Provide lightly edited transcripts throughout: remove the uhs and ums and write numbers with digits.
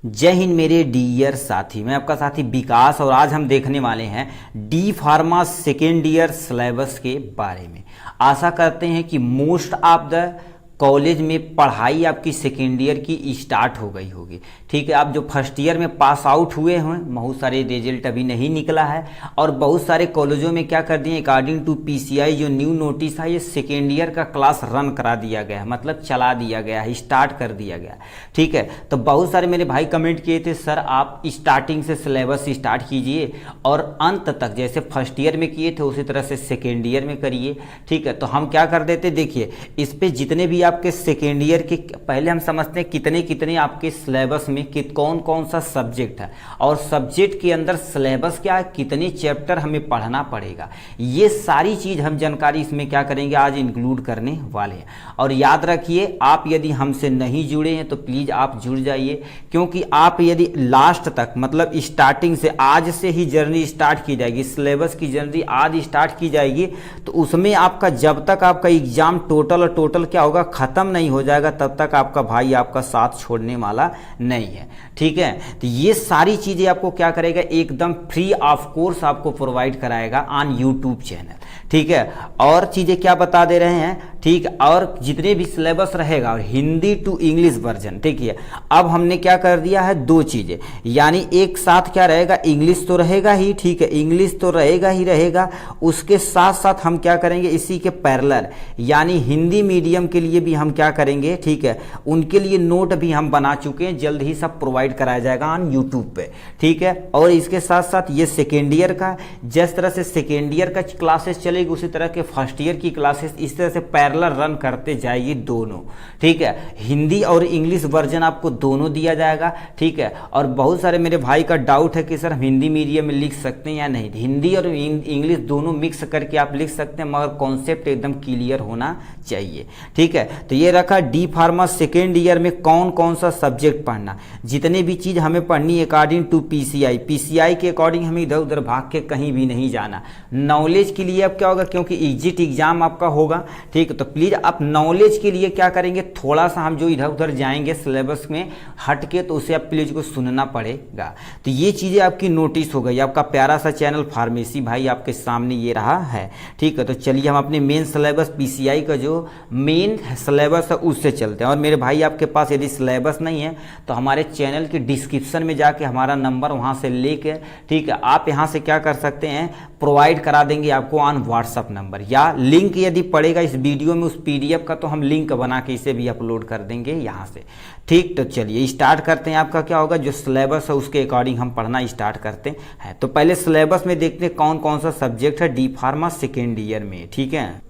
जय हिंद मेरे डियर साथी, मैं आपका साथी विकास और आज हम देखने वाले हैं D pharma second year syllabus के बारे में। आशा करते हैं कि मोस्ट ऑफ द कॉलेज में पढ़ाई आपकी सेकेंड ईयर की स्टार्ट हो गई होगी। ठीक है, आप जो फर्स्ट ईयर में पास आउट हुए हैं, बहुत सारे रिजल्ट अभी नहीं निकला है और बहुत सारे कॉलेजों में क्या कर दिए, अकॉर्डिंग टू पीसीआई जो न्यू नोटिस है, ये सेकेंड ईयर का क्लास रन करा दिया गया है, मतलब चला दिया गया है, स्टार्ट कर दिया गया। ठीक है, तो बहुत सारे मेरे भाई कमेंट किए थे, सर आप स्टार्टिंग से सिलेबस स्टार्ट कीजिए और अंत तक जैसे फर्स्ट ईयर में किए थे उसी तरह से सेकेंड ईयर में करिए। ठीक है, तो हम क्या कर देते, देखिए इस पे जितने भी आपके सेकेंड ईयर के, पहले हम समझते हैं कितने कितने आपके सिलेबस में कौन कौन सा सब्जेक्ट है और सब्जेक्ट के अंदर सिलेबस क्या है, कितने चैप्टर हमें पढ़ना पड़ेगा, ये सारी चीज हम जानकारी इसमें क्या करेंगे, आज इंक्लूड करने वाले हैं। और याद रखिए, आप यदि हमसे नहीं जुड़े हैं तो प्लीज आप जुड़ जाइए, क्योंकि आप यदि लास्ट तक मतलब स्टार्टिंग से, आज से ही जर्नी स्टार्ट की जाएगी, सिलेबस की जर्नी आज स्टार्ट की जाएगी, तो उसमें आपका जब तक आपका एग्जाम टोटल क्या होगा, खत्म नहीं हो जाएगा, तब तक आपका भाई आपका साथ छोड़ने वाला नहीं है। ठीक है, तो ये सारी चीजें आपको क्या करेगा, एकदम फ्री ऑफ कोर्स आपको प्रोवाइड कराएगा ऑन यूट्यूब चैनल। ठीक है, और चीजें क्या बता दे रहे हैं, ठीक, और जितने भी सिलेबस रहेगा और हिंदी टू इंग्लिश वर्जन। ठीक है, अब हमने क्या कर दिया है, दो चीजें, यानी एक साथ क्या रहेगा, इंग्लिश तो रहेगा ही, ठीक है, इंग्लिश तो रहेगा ही रहेगा, उसके साथ साथ हम क्या करेंगे, इसी के पैरेलल यानी हिंदी मीडियम के लिए भी हम क्या करेंगे, ठीक है, उनके लिए नोट भी हम बना चुके हैं, जल्द ही सब प्रोवाइड कराया जाएगा ऑन यूट्यूब पे। ठीक है, और इसके साथ साथ ये सेकेंड ईयर का, जिस तरह से सेकेंड ईयर का क्लासेस चलेगी उसी तरह के फर्स्ट ईयर की क्लासेस इस तरह से पैरेलल रन करते जाइए दोनों। ठीक है, हिंदी और इंग्लिश वर्जन आपको दोनों दिया जाएगा। ठीक है, और बहुत सारे मेरे भाई का डाउट है कि सर हम हिंदी मीडियम में लिख सकते हैं या नहीं, हिंदी और इंग्लिश दोनों मिक्स करके आप लिख सकते हैं, मगर कॉन्सेप्ट एकदम क्लियर होना चाहिए। ठीक है, तो ये रखा डी फार्मा सेकेंड ईयर में कौन कौन सा सब्जेक्ट पढ़ना, जितने भी चीज हमें पढ़नी अकॉर्डिंग टू पीसीआई के अकॉर्डिंग हमें इधर उधर भाग के कहीं भी नहीं जाना। नॉलेज के लिए अब क्या होगा, क्योंकि एग्जिट एग्जाम आपका होगा, ठीक, तो प्लीज आप नॉलेज के लिए क्या करेंगे, थोड़ा सा हम जो इधर उधर जाएंगे सिलेबस में हट के, तो उसे आप प्लीज को सुनना पड़ेगा। तो ये चीजें आपकी नोटिस हो गई, आपका प्यारा सा चैनल फार्मेसी भाई आपके सामने ये रहा है। ठीक है, तो चलिए हम अपने मेन सिलेबस पीसीआई का जो मेन सिलेबस है उससे चलते हैं। और मेरे भाई आपके पास यदि सिलेबस नहीं है तो हमारे चैनल के डिस्क्रिप्शन में जाके हमारा नंबर वहां से लेके, ठीक है, आप यहां से क्या कर सकते हैं, प्रोवाइड करा देंगे आपको ऑन व्हाट्सअप नंबर, या लिंक यदि पड़ेगा इस वीडियो में उस पीडीएफ का तो हम लिंक बना के इसे भी अपलोड कर देंगे यहाँ से। ठीक, तो चलिए स्टार्ट करते हैं। आपका क्या होगा, जो सिलेबस है उसके अकॉर्डिंग हम पढ़ना स्टार्ट करते हैं। तो पहले सिलेबस में देखते हैं कौन कौन सा सब्जेक्ट है डी फार्मा सेकेंड ईयर में। ठीक है,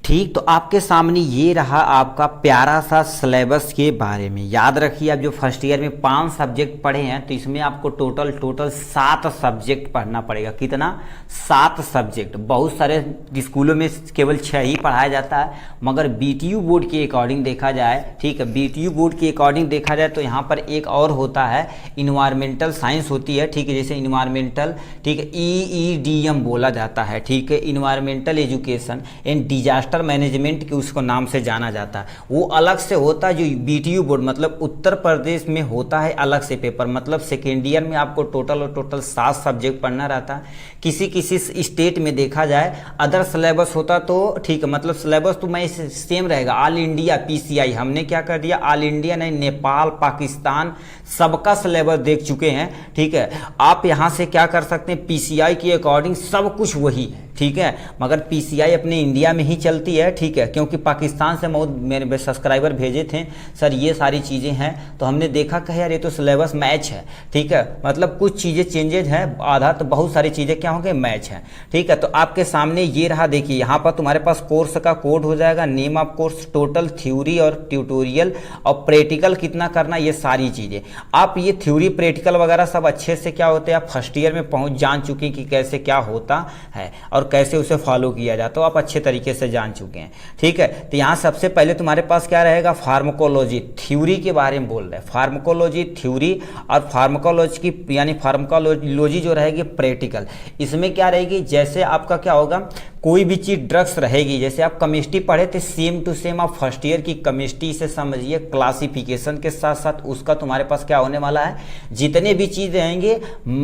ठीक, तो आपके सामने ये रहा आपका प्यारा सा सिलेबस के बारे में। याद रखिए, आप जो फर्स्ट ईयर में 5 सब्जेक्ट पढ़े हैं तो इसमें आपको टोटल 7 सब्जेक्ट पढ़ना पड़ेगा। कितना, 7 सब्जेक्ट। बहुत सारे स्कूलों में केवल 6 ही पढ़ाया जाता है, मगर बीटीयू बोर्ड के अकॉर्डिंग देखा जाए, ठीक है, बीटीयू बोर्ड के अकॉर्डिंग देखा जाए तो यहाँ पर एक और होता है, इन्वायरमेंटल साइंस होती है। ठीक है, जैसे इन्वायरमेंटल, ठीक है, EEDM बोला जाता है। ठीक है, environmental education and disaster management के उसको नाम से जाना जाता है, वो अलग से होता है। जो बीटीयू बोर्ड मतलब उत्तर प्रदेश में होता है अलग से पेपर, मतलब सेकेंड ईयर में आपको टोटल 7 सब्जेक्ट पढ़ना रहता है। किसी स्टेट में देखा जाए अदर सिलेबस होता तो ठीक है, मतलब सिलेबस तो मैं सेम रहेगा, ऑल इंडिया पीसीआई हमने क्या कर दिया, ऑल इंडिया नहीं, नेपाल पाकिस्तान सबका सिलेबस देख चुके हैं। ठीक है, आप यहां से क्या कर सकते हैं, पीसीआई के अकॉर्डिंग सब कुछ वही है। ठीक है, मगर पीसीआई अपने इंडिया में ही चलती है। ठीक है, क्योंकि पाकिस्तान से बहुत मेरे सब्सक्राइबर भेजे थे, सर ये सारी चीज़ें हैं, तो हमने देखा कि यार ये तो सिलेबस मैच है। ठीक है, मतलब कुछ चीज़ें चेंजेज हैं, आधा तो बहुत सारी चीज़ें क्या होंगे, मैच है। ठीक है, तो आपके सामने ये रहा, देखिए यहाँ पर तुम्हारे पास कोर्स का कोड हो जाएगा, name of course, total theory और ट्यूटोरियल और प्रैक्टिकल कितना करना, ये सारी चीज़ें। आप ये थ्योरी प्रैक्टिकल वगैरह सब अच्छे से क्या होते हैं, आप फर्स्ट ईयर में जान चुके हैं कि कैसे क्या होता है और कैसे उसे फॉलो किया जाए, तो आप अच्छे तरीके से जान चुके हैं। ठीक है, तो यहाँ सबसे पहले तुम्हारे पास क्या रहेगा, फार्माकोलॉजी थ्योरी के बारे में बोल रहे हैं, फार्माकोलॉजी थ्योरी और फार्माकोलॉजी की यानी फार्माकोलॉजी जो रहेगी प्रैक्टिकल। इसमें क्या रहेगी, जैसे आपका क्या होगा, कोई भी चीज ड्रग्स रहेगी, जैसे आप केमिस्ट्री पढ़े थे सेम टू सेम आप फर्स्ट ईयर की केमिस्ट्री से समझिए, क्लासिफिकेशन के साथ साथ उसका तुम्हारे पास क्या होने वाला है, जितने भी चीज रहेंगे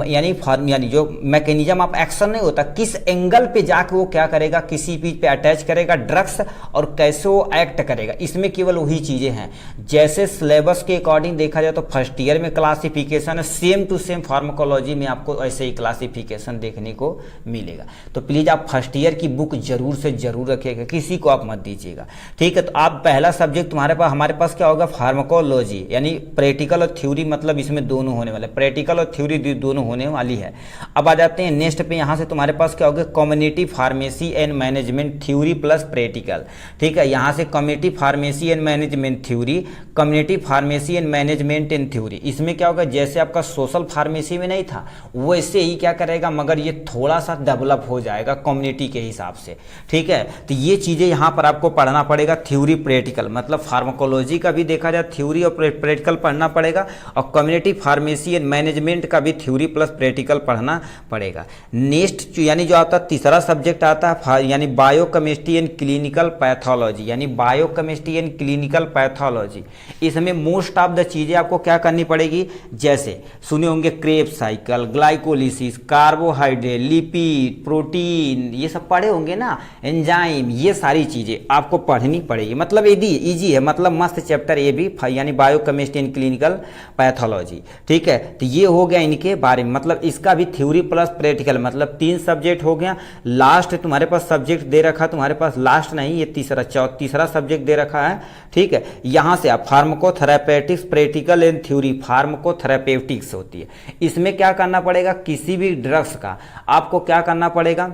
यानी जो मैकेनिज्म ऑफ एक्शन नहीं होता, किस एंगल पे जाके वो क्या करेगा, किसी चीज पे अटैच करेगा ड्रग्स और कैसे वो एक्ट करेगा, इसमें केवल वही चीजें हैं। जैसे सिलेबस के अकॉर्डिंग देखा जाए तो फर्स्ट ईयर में क्लासिफिकेशन है, सेम टू सेम फार्माकोलॉजी में आपको ऐसे ही क्लासिफिकेशन देखने को मिलेगा। तो प्लीज आप फर्स्ट ईयर की बुक जरूर से जरूर रखिएगा, किसी को आप मत दीजिएगा। ठीक है, तो आप पहला सब्जेक्ट तुम्हारे पास हमारे पास क्या होगा, फार्माकोलॉजी, यानी प्रैक्टिकल और थ्योरी, मतलब इसमें दोनों होने वाले, प्रैक्टिकल और थ्योरी दोनों होने वाली है। अब आ जाते हैं नेक्स्ट पे, यहाँ से तुम्हारे पास क्या होगा, community pharmacy and management theory plus practical. ठीक है, यहाँ से community pharmacy and management theory, community pharmacy and management in theory. इसमें क्या होगा, जैसे आपका सोशल फार्मेसी में नहीं था वैसे ही क्या करेगा, मगर ये थोड़ा सा डेवलप हो जाएगा कम्युनिटी के हिसाब से। ठीक है, तो ये चीजें यहाँ पर आपको पढ़ना पड़ेगा, थ्योरी प्रैक्टिकल, मतलब फार्माकोलॉजी का भी देखा जाए थ्योरी और प्रैक्टिकल पढ़ना पड़ेगा, और कम्युनिटी फार्मेसी एंड मैनेजमेंट का भी थ्योरी प्लस प्रैक्टिकल पढ़ना पड़ेगा। नेक्स्ट यानी जो आता है तीसरा सब्जेक्ट आता है यानी बायोकेमिस्ट्री एंड क्लिनिकल पैथोलॉजी, यानी बायोकेमिस्ट्री एंड क्लिनिकल पैथोलॉजी। इसमें मोस्ट ऑफ द चीजें आपको क्या करनी पड़ेगी, जैसे सुने होंगे Krebs cycle, glycolysis, carbohydrate, lipid, protein, ये सब पढ़े होंगे ना, एंजाइम, ये सारी चीजें आपको पढ़नी पड़ेगी। मतलब इजी है, मतलब मस्त चैप्टर ये भी, यानी बायोकेमिस्ट्री एंड क्लिनिकल पैथोलॉजी। ठीक है, तो ये हो गया इनके बारे में, मतलब इसका भी थ्योरी प्लस प्रैक्टिकल, मतलब 3 सब्जेक्ट हो गया। लास्ट तुम्हारे पास सब्जेक्ट दे रखा, तुम्हारे पास लास्ट नहीं, ये तीसरा सब्जेक्ट दे रखा है। ठीक है, यहां से आप फार्माकोथेरेपेटिक्स प्रैक्टिकल एंड थ्योरी, फार्माकोथेरेपेटिक्स होती है। इसमें क्या करना पड़ेगा, किसी भी ड्रग्स का आपको क्या करना पड़ेगा,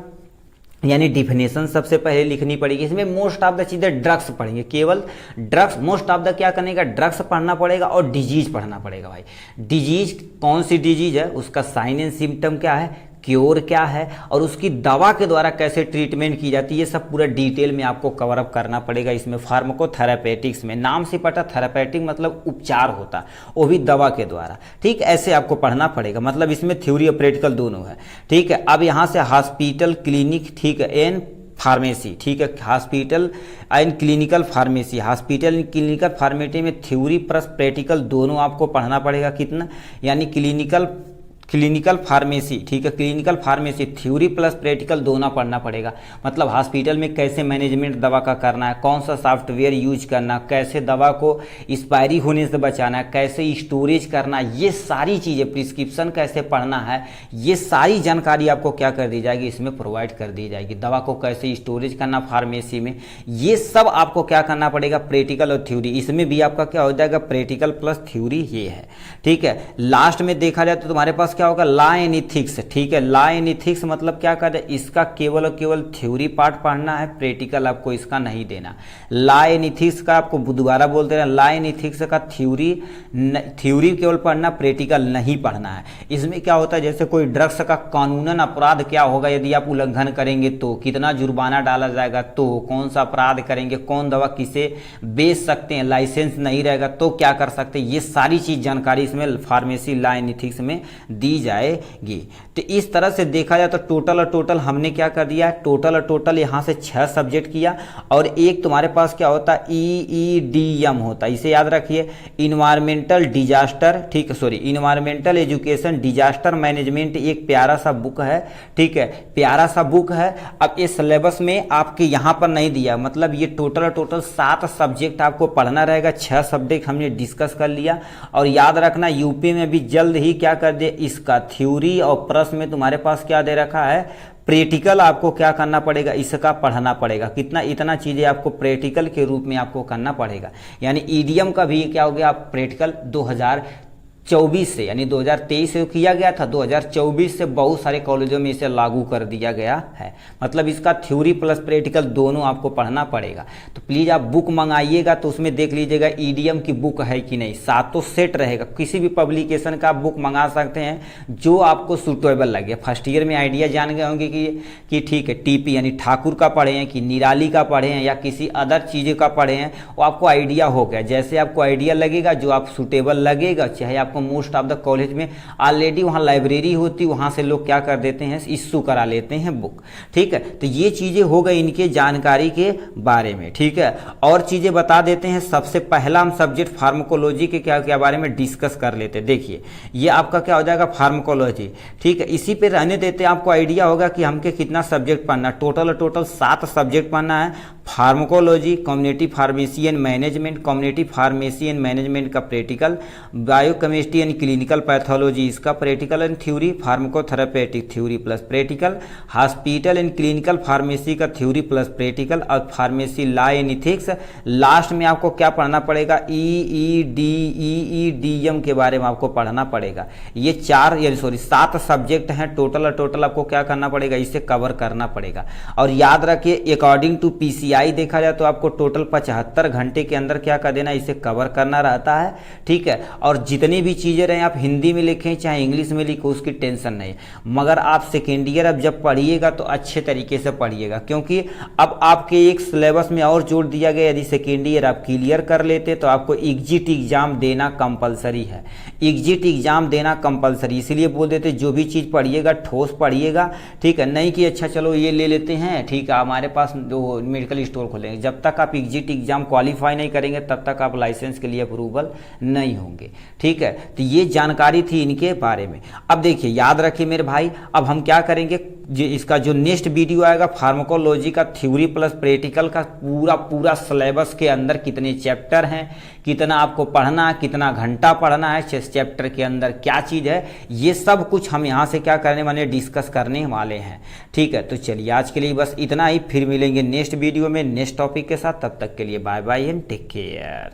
यानी डिफिनेशन सबसे पहले लिखनी पड़ेगी। इसमें मोस्ट ऑफ द चीजें ड्रग्स पढ़ेंगे, केवल ड्रग्स, मोस्ट ऑफ द क्या करने का, ड्रग्स पढ़ना पड़ेगा और डिजीज पढ़ना पड़ेगा। भाई डिजीज कौन सी डिजीज है, उसका साइन एंड सिम्टम क्या है, क्योर क्या है, और उसकी दवा के द्वारा कैसे ट्रीटमेंट की जाती है, ये सब पूरा डिटेल में आपको कवर अप करना पड़ेगा। इसमें फार्माकोथेरेपेटिक्स में, नाम से पता, थेरेपेटिक मतलब उपचार होता, वो भी दवा के द्वारा। ठीक, ऐसे आपको पढ़ना पड़ेगा, मतलब इसमें थ्योरी और प्रैक्टिकल दोनों है। ठीक है, अब यहाँ से हॉस्पिटल, क्लिनिक, ठीक है, एंड फार्मेसी। ठीक है, hospital and clinical pharmacy, hospital and clinical pharmacy में थ्योरी प्लस प्रैक्टिकल दोनों आपको पढ़ना पड़ेगा। कितना, यानी क्लिनिकल फार्मेसी, ठीक है, clinical pharmacy theory plus practical दोनों पढ़ना पड़ेगा। मतलब हॉस्पिटल में कैसे मैनेजमेंट दवा का करना है, कौन सा सॉफ्टवेयर यूज करना, कैसे दवा को एक्सपायरी होने से बचाना है, कैसे स्टोरेज करना, ये सारी चीज़ें, प्रिस्क्रिप्शन कैसे पढ़ना है, ये सारी जानकारी आपको क्या कर दी जाएगी, इसमें प्रोवाइड कर दी जाएगी। दवा को कैसे स्टोरेज करना फार्मेसी में, ये सब आपको क्या करना पड़ेगा, प्रैक्टिकल और थ्योरी। इसमें भी आपका क्या हो जाएगा, प्रैक्टिकल प्लस थ्योरी ये है। ठीक है, लास्ट में देखा जाए तो तुम्हारे पास क्या होगा, लॉ एंड इथिक्स। ठीक है, लॉ एंड इथिक्स मतलब क्या कर रहे, इसका केवल और केवल थ्योरी पार्ट पढ़ना है, प्रैक्टिकल आपको इसका नहीं देना। लॉ एंड इथिक्स का आपको दोबारा बोल दे रहे हैं, लॉ एंड इथिक्स का थ्योरी केवल पढ़ना, प्रैक्टिकल नहीं पढ़ना है। इसमें क्या होता है, जैसे कोई ड्रग्स का कानूनन अपराध क्या होगा, यदि आप उल्लंघन करेंगे तो कितना जुर्माना डाला जाएगा, तो कौन सा अपराध करेंगे, कौन दवा किसे बेच सकते हैं, लाइसेंस नहीं रहेगा तो क्या कर सकते हैं, ये सारी चीज जानकारी इसमें फार्मेसी लॉ एंड इथिक्स में दी जाएगी। तो इस तरह से देखा जाए तो टोटल हमने क्या कर दिया, टोटल यहाँ से 6 सब्जेक्ट किया, और एक तुम्हारे पास क्या होता है, EEDM होता है, इसे याद रखिए, इन्वायरमेंटल डिजास्टर, ठीक है, sorry, environmental education disaster management, एक प्यारा सा बुक है। ठीक है, प्यारा सा बुक है। अब इस सिलेबस में आपके यहाँ पर नहीं दिया, मतलब ये टोटल 7 सब्जेक्ट आपको पढ़ना रहेगा। 6 सब्जेक्ट हमने डिस्कस कर लिया, और याद रखना यूपी में भी जल्द ही क्या कर दे, इसका थ्योरी और प्रश्न में तुम्हारे पास क्या दे रखा है, प्रैक्टिकल आपको क्या करना पड़ेगा, इसका पढ़ना पड़ेगा। कितना, इतना चीजें आपको प्रैक्टिकल के रूप में आपको करना पड़ेगा। यानी ईडीएम का भी क्या हो गया, आप प्रैक्टिकल 24 से, यानी 2023 से किया गया था, 2024 से बहुत सारे कॉलेजों में इसे लागू कर दिया गया है। मतलब इसका थ्योरी प्लस प्रैक्टिकल दोनों आपको पढ़ना पड़ेगा। तो प्लीज़ आप बुक मंगाइएगा तो उसमें देख लीजिएगा ईडीएम की बुक है कि नहीं, सातों सेट रहेगा। किसी भी पब्लिकेशन का आप बुक मंगा सकते हैं जो आपको सूटेबल लगे। फर्स्ट ईयर में आइडिया जान गए होंगे कि ठीक है टीपी यानी ठाकुर का पढ़े हैं कि निराली का पढ़े हैं या किसी अदर चीज़ों का पढ़े हैं, वो आपको आइडिया हो गया। जैसे आपको आइडिया लगेगा जो आप सूटेबल लगेगा, चाहे आपको मोस्ट ऑफ द कॉलेज में ऑलरेडी वहाँ लाइब्रेरी होती, वहाँ से लोग क्या कर देते हैं, इश्यू करा लेते हैं बुक। ठीक है, तो ये चीज़ें हो गई इनके जानकारी के बारे में। ठीक है, और चीज़ें बता देते हैं। सबसे पहला हम सब्जेक्ट फार्माकोलॉजी के क्या बारे में डिस्कस कर लेते हैं। देखिए ये आपका क्या हो जाएगा, फार्माकोलॉजी। ठीक है, इसी पे रहने देते हैं, आपको आइडिया होगा कि हमके कितना सब्जेक्ट पढ़ना। टोटल 7 सब्जेक्ट पढ़ना है। Pharmacology, community pharmacy and management, community pharmacy and management का practical, biochemistry and clinical pathology इसका practical and theory, pharmacotherapeutic theory plus practical, hospital and clinical pharmacy का थ्योरी प्लस प्रैक्टिकल, और pharmacy law and ethics. Last में आपको क्या पढ़ना पड़ेगा, ईईडीएम के बारे में आपको पढ़ना पड़ेगा। ये 7 सब्जेक्ट हैं टोटल आपको क्या करना पड़ेगा, इसे कवर करना पड़ेगा। और याद रखिए अकॉर्डिंग टू पीसीआई देखा जाए तो आपको टोटल 75 घंटे के अंदर क्या कर देना, इसे कवर करना रहता है। ठीक है, और जितनी भी चीज़ें रहे आप हिंदी में लिखें चाहे इंग्लिश में लिखो, उसकी टेंशन नहीं। मगर आप सेकेंड ईयर अब जब पढ़िएगा तो अच्छे तरीके से पढ़िएगा, क्योंकि अब आपके एक सिलेबस में और जोड़ दिया गया। यदि सेकेंड ईयर आप क्लियर कर लेते तो आपको एग्जिट एग्जाम देना कंपलसरी है। एग्जिट एग्जाम देना कंपलसरी इसलिए बोल देते, जो भी चीज़ पढ़िएगा ठोस पढ़िएगा। ठीक है, नहीं कि अच्छा चलो ये ले लेते हैं, ठीक है हमारे पास जो मेडिकल स्टोर खोलेंगे। जब तक आप एग्जिट एग्जाम क्वालिफाई नहीं करेंगे तब तक आप लाइसेंस के लिए अप्रूवल नहीं होंगे। ठीक है, तो ये जानकारी थी इनके बारे में। अब देखिए याद रखिए मेरे भाई, अब हम क्या करेंगे, इसका जो नेक्स्ट वीडियो आएगा फार्माकोलॉजी का थ्योरी प्लस प्रैक्टिकल का पूरा सिलेबस के अंदर कितने चैप्टर हैं, कितना आपको पढ़ना है, कितना घंटा पढ़ना है, चैप्टर के अंदर क्या चीज़ है, ये सब कुछ हम यहाँ से क्या करने वाले, डिस्कस करने वाले हैं। ठीक है, तो चलिए आज के लिए बस इतना ही, फिर मिलेंगे नेक्स्ट वीडियो में नेक्स्ट टॉपिक के साथ। तब तक के लिए bye bye and take care.